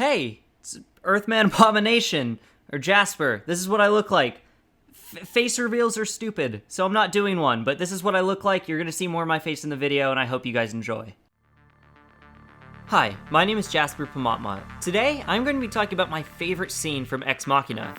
Hey, it's Earthman Abomination, or Jasper. This is what I look like. Face reveals are stupid, so I'm not doing one, but this is what I look like. You're gonna see more of my face in the video, and I hope you guys enjoy. Hi, my name is Jasper Pamatmat. Today, I'm going to be talking about my favorite scene from Ex Machina.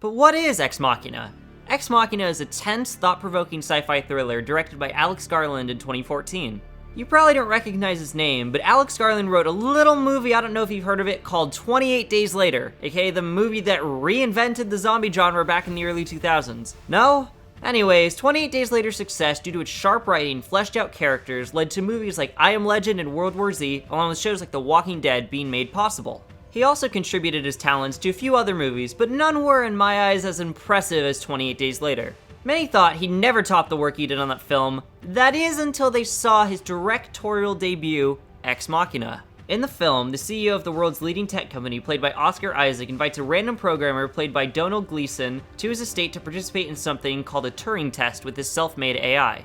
But what is Ex Machina? Ex Machina is a tense, thought-provoking sci-fi thriller directed by Alex Garland in 2014. You probably don't recognize his name, but Alex Garland wrote a little movie, I don't know if you've heard of it, called 28 Days Later, aka the movie that reinvented the zombie genre back in the early 2000s. No? Anyways, 28 Days Later's success due to its sharp writing, fleshed-out characters, led to movies like I Am Legend and World War Z, along with shows like The Walking Dead being made possible. He also contributed his talents to a few other movies, but none were, in my eyes, as impressive as 28 Days Later. Many thought he'd never top the work he did on that film. That is until they saw his directorial debut, Ex Machina. In the film, the CEO of the world's leading tech company, played by Oscar Isaac, invites a random programmer, played by Donald Gleason, to his estate to participate in something called a Turing test with his self-made AI.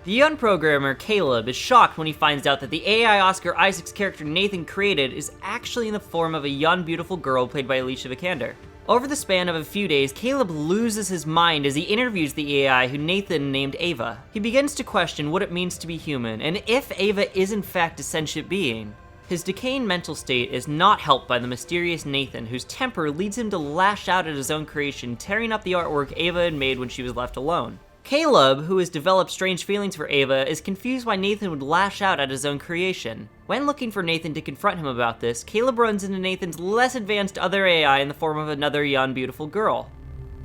The young programmer, Caleb, is shocked when he finds out that the AI Oscar Isaac's character Nathan created is actually in the form of a young, beautiful girl played by Alicia Vikander. Over the span of a few days, Caleb loses his mind as he interviews the AI who Nathan named Ava. He begins to question what it means to be human, and if Ava is in fact a sentient being. His decaying mental state is not helped by the mysterious Nathan, whose temper leads him to lash out at his own creation, tearing up the artwork Ava had made when she was left alone. Caleb, who has developed strange feelings for Ava, is confused why Nathan would lash out at his own creation. When looking for Nathan to confront him about this, Caleb runs into Nathan's less advanced other AI in the form of another young, beautiful girl.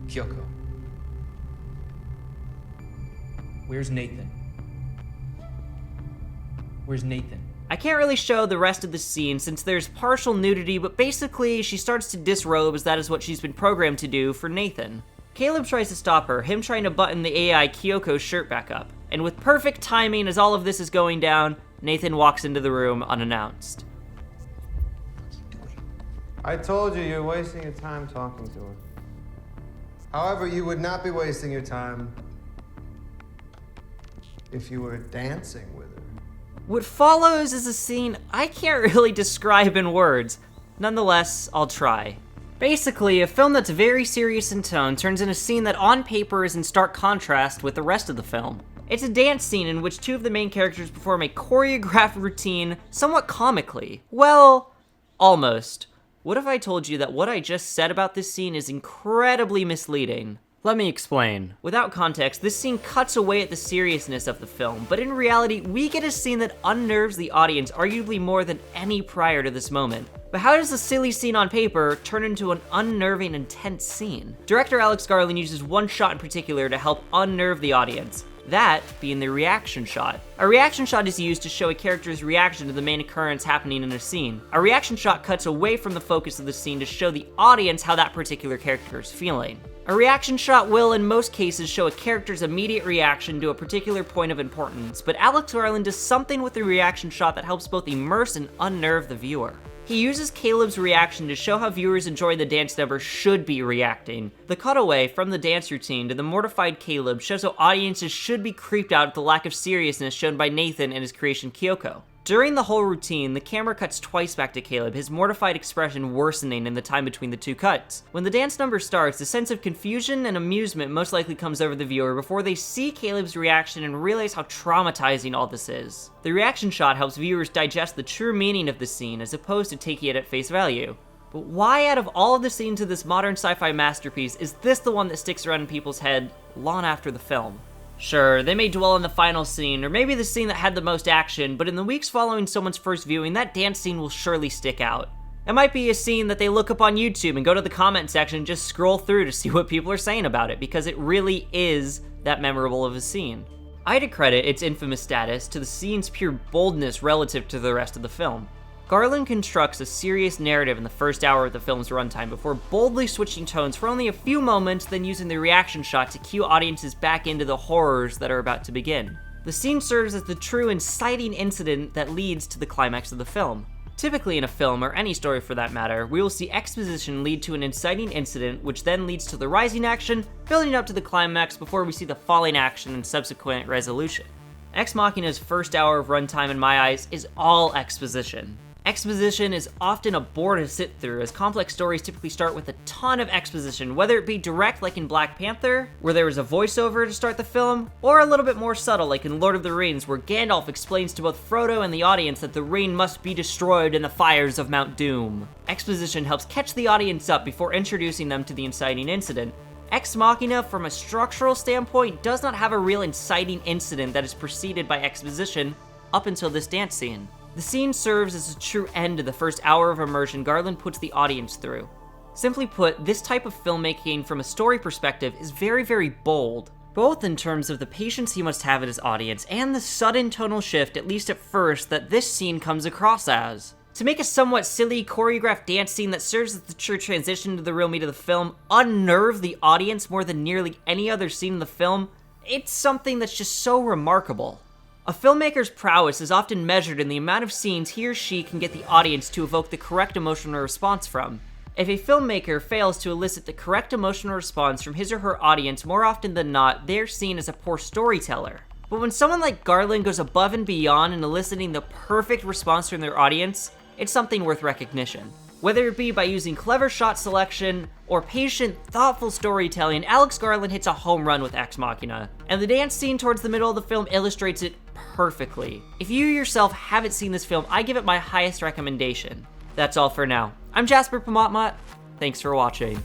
Kyoko. Where's Nathan? Where's Nathan? I can't really show the rest of the scene since there's partial nudity, but basically she starts to disrobe as that is what she's been programmed to do for Nathan. Caleb tries to stop her, him trying to button the AI Kyoko's shirt back up. And with perfect timing as all of this is going down, Nathan walks into the room unannounced. I told you you're wasting your time talking to her. However, you would not be wasting your time if you were dancing with her. What follows is a scene I can't really describe in words. Nonetheless, I'll try. Basically, a film that's very serious in tone turns in a scene that on paper is in stark contrast with the rest of the film. It's a dance scene in which two of the main characters perform a choreographed routine somewhat comically. Well, almost. What if I told you that what I just said about this scene is incredibly misleading? Let me explain. Without context, this scene cuts away at the seriousness of the film, but in reality, we get a scene that unnerves the audience arguably more than any prior to this moment. But how does a silly scene on paper turn into an unnerving, intense scene? Director Alex Garland uses one shot in particular to help unnerve the audience. That being the reaction shot. A reaction shot is used to show a character's reaction to the main occurrence happening in a scene. A reaction shot cuts away from the focus of the scene to show the audience how that particular character is feeling. A reaction shot will, in most cases, show a character's immediate reaction to a particular point of importance, but Alex Garland does something with the reaction shot that helps both immerse and unnerve the viewer. He uses Caleb's reaction to show how viewers enjoying the dance number should be reacting. The cutaway from the dance routine to the mortified Caleb shows how audiences should be creeped out at the lack of seriousness shown by Nathan and his creation Kyoko. During the whole routine, the camera cuts twice back to Caleb, his mortified expression worsening in the time between the two cuts. When the dance number starts, a sense of confusion and amusement most likely comes over the viewer before they see Caleb's reaction and realize how traumatizing all this is. The reaction shot helps viewers digest the true meaning of the scene as opposed to taking it at face value. But why out of all of the scenes of this modern sci-fi masterpiece is this the one that sticks around in people's head long after the film? Sure, they may dwell on the final scene, or maybe the scene that had the most action, but in the weeks following someone's first viewing, that dance scene will surely stick out. It might be a scene that they look up on YouTube and go to the comment section and just scroll through to see what people are saying about it, because it really is that memorable of a scene. I'd accredit its infamous status to the scene's pure boldness relative to the rest of the film. Garland constructs a serious narrative in the first hour of the film's runtime before boldly switching tones for only a few moments, then using the reaction shot to cue audiences back into the horrors that are about to begin. The scene serves as the true inciting incident that leads to the climax of the film. Typically in a film, or any story for that matter, we will see exposition lead to an inciting incident, which then leads to the rising action, building up to the climax before we see the falling action and subsequent resolution. Ex Machina's first hour of runtime in my eyes is all exposition. Exposition is often a bore to sit through, as complex stories typically start with a ton of exposition, whether it be direct like in Black Panther, where there was a voiceover to start the film, or a little bit more subtle like in Lord of the Rings, where Gandalf explains to both Frodo and the audience that the ring must be destroyed in the fires of Mount Doom. Exposition helps catch the audience up before introducing them to the inciting incident. Ex Machina, from a structural standpoint, does not have a real inciting incident that is preceded by exposition up until this dance scene. The scene serves as a true end to the first hour of immersion Garland puts the audience through. Simply put, this type of filmmaking from a story perspective is very, very bold, both in terms of the patience he must have at his audience and the sudden tonal shift, at least at first, that this scene comes across as. To make a somewhat silly, choreographed dance scene that serves as the true transition to the real meat of the film, unnerve the audience more than nearly any other scene in the film, it's something that's just so remarkable. A filmmaker's prowess is often measured in the amount of scenes he or she can get the audience to evoke the correct emotional response from. If a filmmaker fails to elicit the correct emotional response from his or her audience, more often than not, they're seen as a poor storyteller. But when someone like Garland goes above and beyond in eliciting the perfect response from their audience, it's something worth recognition. Whether it be by using clever shot selection or patient, thoughtful storytelling, Alex Garland hits a home run with Ex Machina, and the dance scene towards the middle of the film illustrates it perfectly. If you yourself haven't seen this film, I give it my highest recommendation. That's all for now. I'm Jasper Pamatmat. Thanks for watching.